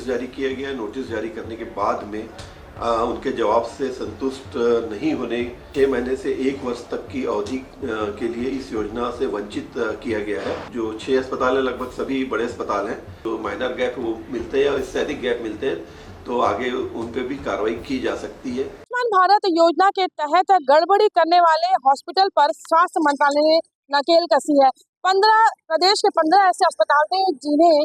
जारी किया गया। नोटिस जारी करने के बाद में उनके जवाब से संतुष्ट नहीं होने 6 महीने से 1 वर्ष तक की अवधि के लिए इस योजना से वंचित किया गया है। जो 6 अस्पताल है, लगभग सभी बड़े अस्पताल हैं। जो माइनर गैप वो मिलते हैं और इससे अधिक गैप मिलते हैं तो आगे उन पे भी कार्रवाई की जा सकती है। आयुष्मान भारत योजना के तहत गड़बड़ी करने वाले हॉस्पिटल पर स्वास्थ्य मंत्रालय ने नकेल कसी है। प्रदेश के 15 ऐसे अस्पताल थे जिन्हें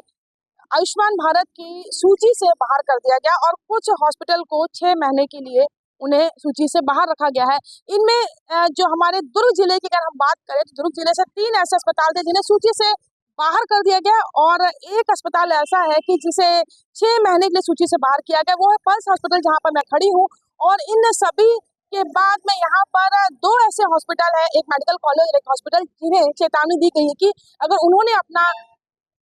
आयुष्मान भारत की सूची से बाहर कर दिया गया और कुछ हॉस्पिटल को 6 महीने के लिए उन्हें सूची से बाहर रखा गया है। इनमें जो हमारे दुर्ग जिले की अगर हम बात करें तो दुर्ग जिले से 3 ऐसे अस्पताल थे जिन्हें सूची से बाहर कर दिया गया और एक अस्पताल ऐसा है कि जिसे 6 महीने के लिए सूची से बाहर किया गया, वो है पल्स हॉस्पिटल जहां पर मैं खड़ी हूँ। और इन सभी के बाद में यहाँ पर 2 ऐसे हॉस्पिटल है, एक मेडिकल कॉलेज और एक हॉस्पिटल, जिन्हें चेतावनी दी गई है कि अगर उन्होंने अपना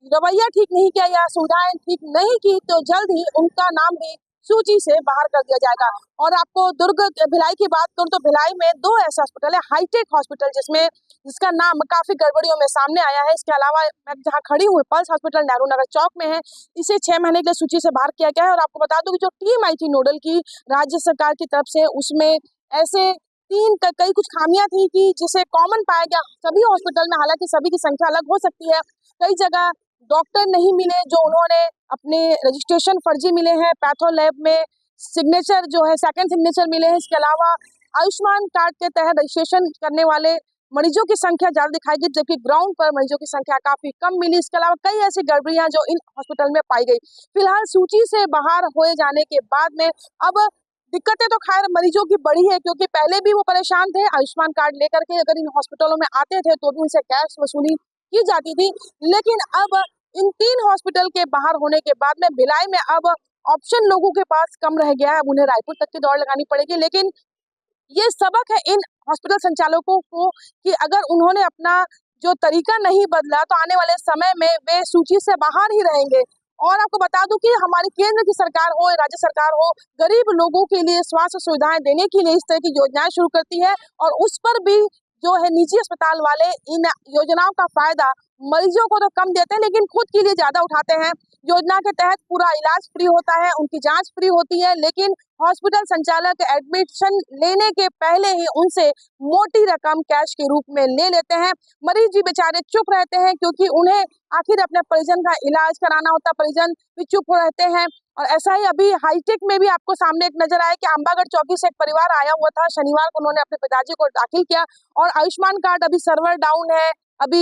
रवैया ठीक नहीं किया या सुविधाएं ठीक नहीं की तो जल्द ही उनका नाम भी सूची से बाहर कर दिया जाएगा। और आपको दुर्ग भिलाई की बात करूं तो भिलाई में 2 ऐसे हॉस्पिटल है, हाईटेक हॉस्पिटल जिसका नाम काफी गड़बड़ियों में सामने आया है। इसके अलावा मैं जहां खड़ी हूँ पल्स हॉस्पिटल नेहरू नगर चौक में है, इसे 6 महीने के लिए सूची से बाहर किया गया है। और आपको बता दूं कि जो टीम आई थी नोडल की राज्य सरकार की तरफ से, उसमें ऐसे कई कुछ खामियां थी कि जिसे कॉमन पाया गया सभी हॉस्पिटल में। हालांकि सभी की संख्या अलग हो सकती है, कई जगह डॉक्टर नहीं मिले जो उन्होंने अपने रजिस्ट्रेशन फर्जी मिले हैं, पैथो लैब में सिग्नेचर जो है सेकंड सिग्नेचर मिले हैं। इसके अलावा आयुष्मान कार्ड के तहत रजिस्ट्रेशन करने वाले मरीजों की संख्या ज्यादा दिखाई गई, जबकि ग्राउंड पर मरीजों की संख्या काफी कम मिली। इसके अलावा कई ऐसी गड़बड़ियां जो इन हॉस्पिटल में पाई गई। फिलहाल सूची से बाहर हो जाने के बाद में अब दिक्कतें तो खैर मरीजों की बढ़ी है, क्योंकि पहले भी वो परेशान थे आयुष्मान कार्ड लेकर के। अगर इन हॉस्पिटलों में आते थे तो भी उनसे कैश वसूली की जाती थी, लेकिन अब इन 3 हॉस्पिटल के बाहर होने के बाद में भिलाई में अब ऑप्शन लोगों के पास कम रह गया है। अब उन्हें रायपुर तक की दौड़ लगानी पड़ेगी। लेकिन ये सबक है इन हॉस्पिटल संचालकों को कि अगर उन्होंने अपना जो तरीका नहीं बदला तो आने वाले समय में वे सूची से बाहर ही रहेंगे। और आपको बता दूं कि हमारी केंद्र की सरकार हो, राज्य सरकार हो, गरीब लोगों के लिए स्वास्थ्य सुविधाएं देने के लिए इस तरह की योजनाएं शुरू करती है और उस पर भी जो है निजी अस्पताल वाले इन योजनाओं का फायदा मरीजों को तो कम देते हैं लेकिन खुद के लिए ज्यादा उठाते हैं। योजना के तहत पूरा इलाज फ्री होता है, उनकी जांच फ्री होती है, लेकिन हॉस्पिटल संचालक एडमिशन लेने के पहले ही उनसे मोटी रकम कैश के रूप में ले लेते हैं। मरीज भी बेचारे चुप रहते हैं क्योंकि उन्हें आखिर अपने परिजन का इलाज कराना होता, परिजन भी चुप रहते हैं। और ऐसा ही अभी हाईटेक में भी आपको सामने एक नजर आया कि अंबागढ़ चौकी से एक परिवार आया हुआ था। शनिवार को उन्होंने अपने पिताजी को दाखिल किया और आयुष्मान कार्ड अभी सर्वर डाउन है, अभी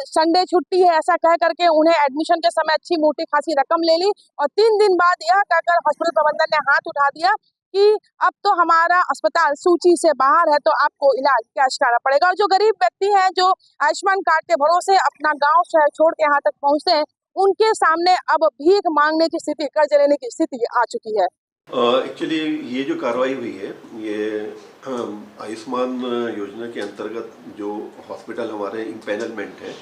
संडे छुट्टी है, ऐसा कह करके उन्हें एडमिशन के समय अच्छी मोटी खासी रकम ले ली और 3 दिन बाद यह कहकर हॉस्पिटल प्रबंधन ने हाथ उठा दिया कि अब तो हमारा अस्पताल सूची से बाहर है, तो आपको इलाज कैश कराना पड़ेगा। और जो गरीब व्यक्ति हैं जो आयुष्मान कार्ड के भरोसे अपना गांव शहर छोड़ के यहाँ तक पहुँचते हैं, उनके सामने अब भीख मांगने की स्थिति, कर्ज लेने की स्थिति आ चुकी है। एक्चुअली ये जो कार्रवाई हुई है ये आयुष्मान योजना के अंतर्गत जो हॉस्पिटल हमारे इम्पैनलमेंट है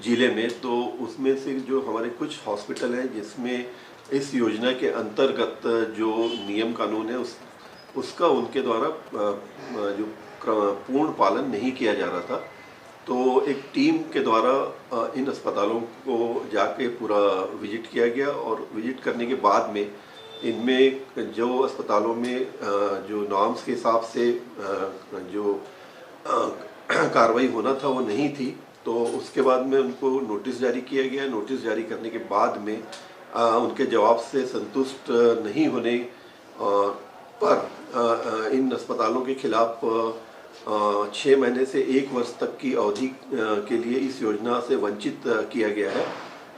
जिले में, तो उसमें से जो हमारे कुछ हॉस्पिटल हैं जिसमें इस योजना के अंतर्गत जो नियम कानून है उसका उनके द्वारा जो पूर्ण पालन नहीं किया जा रहा था, तो एक टीम के द्वारा इन अस्पतालों को जाके पूरा विजिट किया गया और विजिट करने के बाद में इनमें जो अस्पतालों में जो नॉर्म्स के हिसाब से जो कार्रवाई होना था वो नहीं थी, तो उसके बाद में उनको नोटिस जारी किया गया। नोटिस जारी करने के बाद में उनके जवाब से संतुष्ट नहीं होने पर इन अस्पतालों के खिलाफ 6 महीने से 1 वर्ष तक की अवधि के लिए इस योजना से वंचित किया गया है।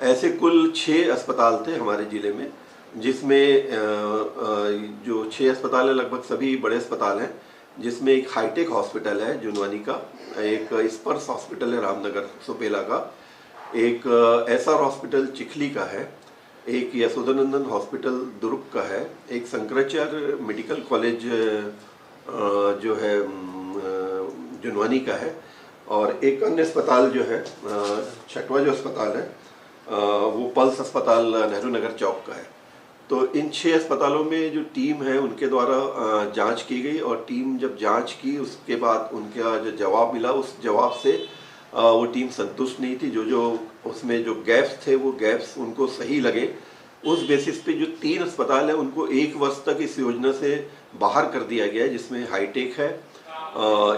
ऐसे कुल 6 अस्पताल थे हमारे ज़िले में, जिसमें जो 6 अस्पताल है लगभग सभी बड़े अस्पताल हैं, जिसमें एक हाईटेक हॉस्पिटल है जुनवानी का, एक स्पर्श हॉस्पिटल है रामनगर सुपेला का, एक एसआर हॉस्पिटल चिखली का है, एक यशोदानंदन हॉस्पिटल दुर्ग का है, एक शंकराचार्य मेडिकल कॉलेज जो है जुनवानी का है, और एक अन्य अस्पताल जो है 6वां जो अस्पताल है वो पल्स अस्पताल नेहरू नगर चौक का है। तो इन 6 अस्पतालों में जो टीम है उनके द्वारा जांच की गई और टीम जब जांच की उसके बाद उनका जो जवाब मिला उस जवाब से वो टीम संतुष्ट नहीं थी। जो उसमें जो गैप्स थे वो गैप्स उनको सही लगे उस बेसिस पे जो 3 अस्पताल है उनको 1 वर्ष तक इस योजना से बाहर कर दिया गया है, जिसमें हाईटेक है,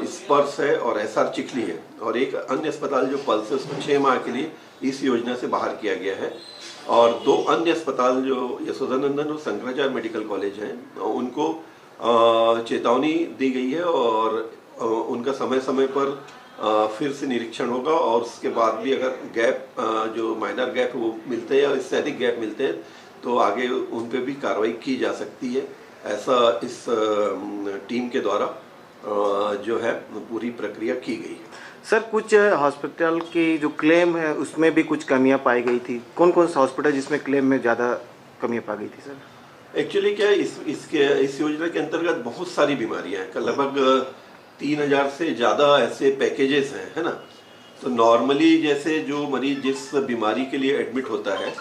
स्पर्श है और एसआर चिखली है, और एक अन्य अस्पताल जो पल्स है उसको 6 माह के लिए इस योजना से बाहर किया गया है। और 2 अन्य अस्पताल जो यशोदानंदन और शंकराचार्य मेडिकल कॉलेज हैं उनको चेतावनी दी गई है और उनका समय समय पर फिर से निरीक्षण होगा, और उसके बाद भी अगर गैप जो माइनर गैप वो मिलते हैं या इससे अधिक गैप मिलते हैं तो आगे उन पे भी कार्रवाई की जा सकती है। ऐसा इस टीम के द्वारा जो है पूरी प्रक्रिया की गई है। सर, कुछ हॉस्पिटल की जो क्लेम है उसमें भी कुछ कमियां पाई गई थी। कौन कौन सा हॉस्पिटल जिसमें क्लेम में ज़्यादा कमियां पाई गई थी सर? एक्चुअली क्या है, इस योजना के अंतर्गत बहुत सारी बीमारियां हैं, लगभग 3000 से ज़्यादा ऐसे पैकेजेस हैं, है ना। तो नॉर्मली जैसे जो मरीज जिस बीमारी के लिए एडमिट होता है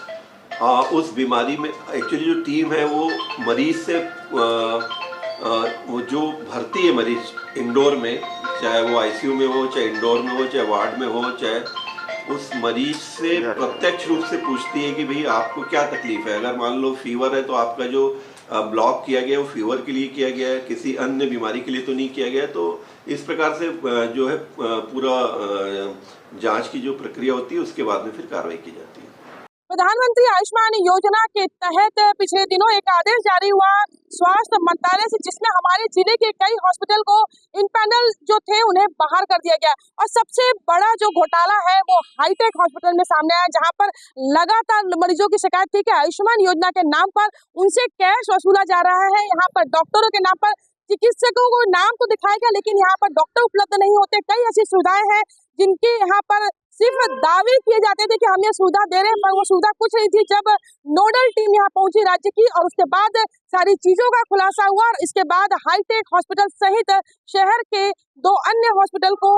उस बीमारी में एक्चुअली जो टीम है वो मरीज से वो जो भर्ती है मरीज इंडोर में, चाहे वो आईसीयू में हो, चाहे इंडोर में हो, चाहे वार्ड में हो, चाहे उस मरीज से प्रत्यक्ष रूप से पूछती है कि भाई आपको क्या तकलीफ है। अगर मान लो फीवर है तो आपका जो ब्लॉक किया गया वो फीवर के लिए किया गया है, किसी अन्य बीमारी के लिए तो नहीं किया गया। तो इस प्रकार से जो है पूरा जांच की जो प्रक्रिया होती है उसके बाद में फिर कार्रवाई की जाती है। प्रधानमंत्री आयुष्मान योजना के तहत पिछले दिनों एक आदेश जारी हुआ स्वास्थ्य मंत्रालय से, जिसमें हमारे जिले के कई हॉस्पिटल को इम्पैनल जो थे उन्हें बाहर कर दिया गया। और सबसे बड़ा जो घोटाला है वो हाईटेक हॉस्पिटल में सामने आया, जहां पर लगातार मरीजों की शिकायत थी कि आयुष्मान योजना के नाम पर उनसे कैश वसूला जा रहा है। यहाँ पर डॉक्टरों के नाम पर चिकित्सकों को नाम तो दिखाया गया, लेकिन यहाँ पर डॉक्टर उपलब्ध नहीं होते। कई ऐसी सुविधाएं हैं जिनके यहाँ पर सिर्फ दावे किए जाते थे कि हम ये सुविधा दे रहे हैं, पर वो सुविधा कुछ नहीं थी। जब नोडल टीम यहाँ पहुंची राज्य की और उसके बाद सारी चीजों का खुलासा हुआ, और इसके बाद हाईटेक हॉस्पिटल सहित शहर के 2 अन्य हॉस्पिटल को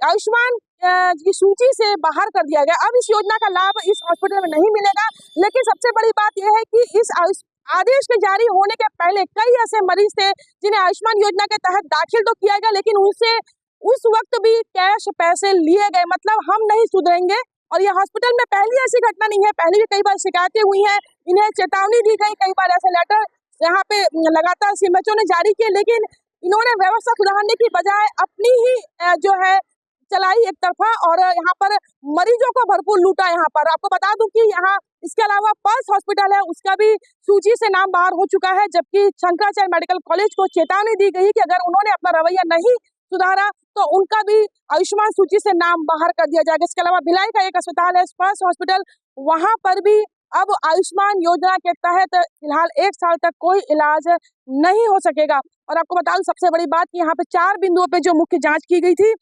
आयुष्मान की सूची से बाहर कर दिया गया। अब इस योजना का लाभ इस हॉस्पिटल में नहीं मिलेगा। लेकिन सबसे बड़ी बात यह है कि इस आदेश के जारी होने के पहले कई ऐसे मरीज थे जिन्हें आयुष्मान योजना के तहत दाखिल तो किया गया, लेकिन उनसे उस वक्त भी कैश पैसे लिए गए। मतलब हम नहीं सुधरेंगे। और ये हॉस्पिटल में पहली ऐसी घटना नहीं है, पहले भी कई बार शिकायतें हुई हैं, इन्हें चेतावनी दी गई, कई बार ऐसे लेटर यहाँ पे लगातार सीएमएचओ ने जारी किए, लेकिन इन्होंने व्यवस्था सुधारने की बजाय अपनी ही जो है चलाई एक तरफा, और यहाँ पर मरीजों को भरपूर लूटा। यहाँ पर आपको बता दूं कि यहाँ इसके अलावा पल्स हॉस्पिटल है, उसका भी सूची से नाम बाहर हो चुका है, जबकि शंकराचार्य मेडिकल कॉलेज को चेतावनी दी गई कि अगर उन्होंने अपना रवैया नहीं सुधारा तो उनका भी आयुष्मान सूची से नाम बाहर कर दिया जाएगा। इसके अलावा भिलाई का एक अस्पताल है, स्पर्श हॉस्पिटल, वहां पर भी अब आयुष्मान योजना के तहत फिलहाल 1 साल तक कोई इलाज नहीं हो सकेगा। और आपको बता दूं सबसे बड़ी बात कि यहाँ पे 4 बिंदुओं पे जो मुख्य जांच की गई थी,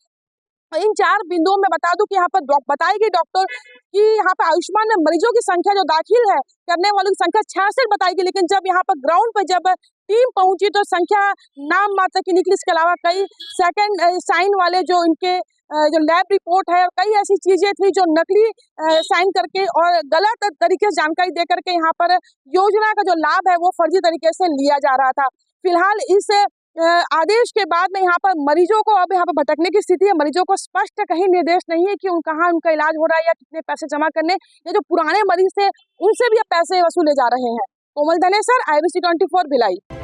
इन 4 बिंदुओं में बता दूं कि यहाँ पर बताई गई डॉक्टर कि यहाँ पर आयुष्मान में मरीजों की संख्या जो दाखिल है करने वालों की संख्या 66 बताई गई, लेकिन जब यहाँ पर ग्राउंड पर जब टीम पहुंची तो संख्या नाम मात्र की निकली। इसके अलावा कई सेकंड साइन वाले जो इनके जो लैब रिपोर्ट है, कई ऐसी चीजें थी जो नकली साइन करके और गलत तरीके से जानकारी दे करके यहाँ पर योजना का जो लाभ है वो फर्जी तरीके से लिया जा रहा था। फिलहाल इस आदेश के बाद में यहाँ पर मरीजों को अब यहाँ पर भटकने की स्थिति है। मरीजों को स्पष्ट कहीं निर्देश नहीं है कि कहाँ उनका इलाज हो रहा है या कितने पैसे जमा करने। ये जो पुराने मरीज थे उनसे भी अब पैसे वसूले जा रहे हैं। कोमल धनेसर, IBC 24 भिलाई।